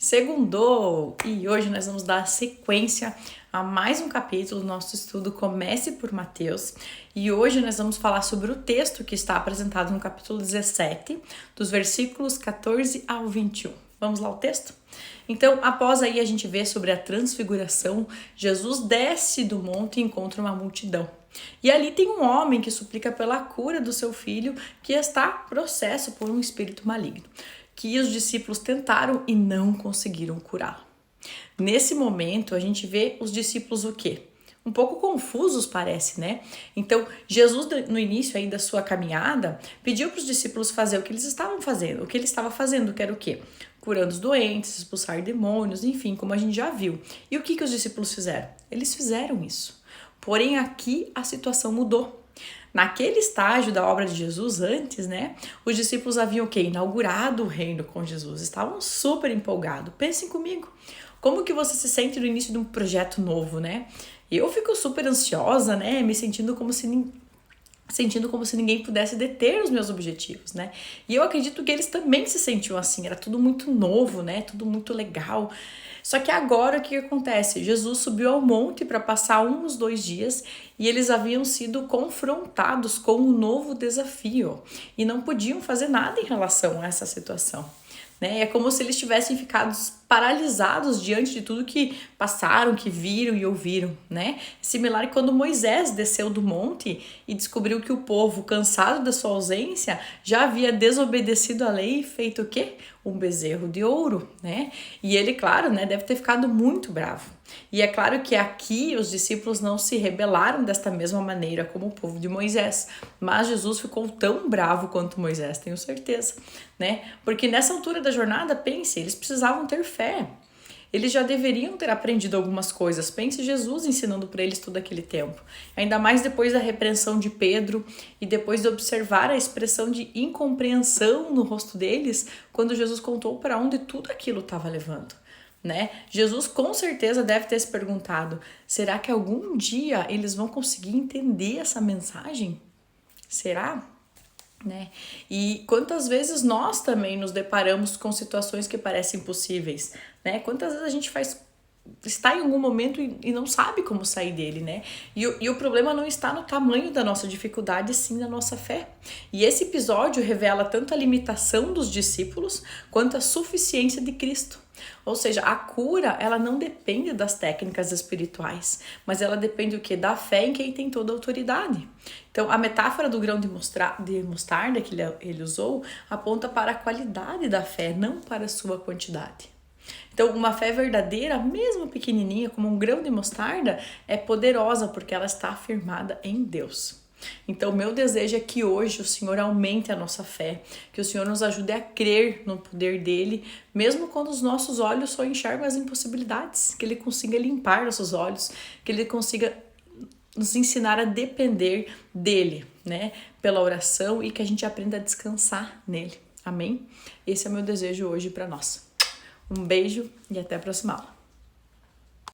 Segundou! E hoje nós vamos dar sequência a mais um capítulo do nosso estudo Comece por Mateus. E hoje nós vamos falar sobre o texto que está apresentado no capítulo 17, dos versículos 14 ao 21. Vamos lá o texto? Então, após aí a gente ver sobre a transfiguração, Jesus desce do monte e encontra uma multidão. E ali tem um homem que suplica pela cura do seu filho, que está possesso por um espírito maligno, que os discípulos tentaram e não conseguiram curá-lo. Nesse momento, a gente vê os discípulos o quê? Um pouco confusos, parece, né? Então, Jesus, no início aí da sua caminhada, pediu para os discípulos fazer o que eles estavam fazendo. O que ele estava fazendo, que era o quê? Curando os doentes, expulsar demônios, enfim, como a gente já viu. E o que os discípulos fizeram? Eles fizeram isso. Porém, aqui a situação mudou. Naquele estágio da obra de Jesus antes, né, os discípulos haviam o quê? Inaugurado o reino com Jesus, estavam super empolgados. Pensem comigo, como que você se sente no início de um projeto novo, né? Eu fico super ansiosa, né, me sentindo como se ninguém pudesse deter os meus objetivos, né? E eu acredito que eles também se sentiam assim, era tudo muito novo, né? Tudo muito legal. Só que agora o que acontece? Jesus subiu ao monte para passar uns 2 dias e eles haviam sido confrontados com um novo desafio e não podiam fazer nada em relação a essa situação. Né? É como se eles tivessem ficado paralisados diante de tudo que passaram, que viram e ouviram, né? Similar quando Moisés desceu do monte e descobriu que o povo, cansado da sua ausência, já havia desobedecido a lei e feito o quê? Um bezerro de ouro, né? E ele, claro, né, deve ter ficado muito bravo. E é claro que aqui os discípulos não se rebelaram desta mesma maneira como o povo de Moisés, mas Jesus ficou tão bravo quanto Moisés, tenho certeza, né? Porque nessa altura da jornada, pense, eles precisavam ter fé. Eles já deveriam ter aprendido algumas coisas. Pense Jesus ensinando para eles todo aquele tempo. Ainda mais depois da repreensão de Pedro e depois de observar a expressão de incompreensão no rosto deles quando Jesus contou para onde tudo aquilo estava levando. Né? Jesus com certeza deve ter se perguntado: será que algum dia eles vão conseguir entender essa mensagem? Será? Né? E quantas vezes nós também nos deparamos com situações que parecem impossíveis, né? Quantas vezes a gente está em algum momento e não sabe como sair dele, né? E o problema não está no tamanho da nossa dificuldade, sim na nossa fé. E esse episódio revela tanto a limitação dos discípulos quanto a suficiência de Cristo. Ou seja, a cura, ela não depende das técnicas espirituais, mas ela depende do quê? Da fé em quem tem toda a autoridade. Então, a metáfora do grão de mostarda que ele usou aponta para a qualidade da fé, não para a sua quantidade. Então, uma fé verdadeira, mesmo pequenininha, como um grão de mostarda, é poderosa porque ela está afirmada em Deus. Então, meu desejo é que hoje o Senhor aumente a nossa fé, que o Senhor nos ajude a crer no poder dele, mesmo quando os nossos olhos só enxergam as impossibilidades, que ele consiga limpar nossos olhos, que ele consiga nos ensinar a depender dele, né, pela oração e que a gente aprenda a descansar nele. Amém? Esse é o meu desejo hoje para nós. Um beijo e até a próxima aula.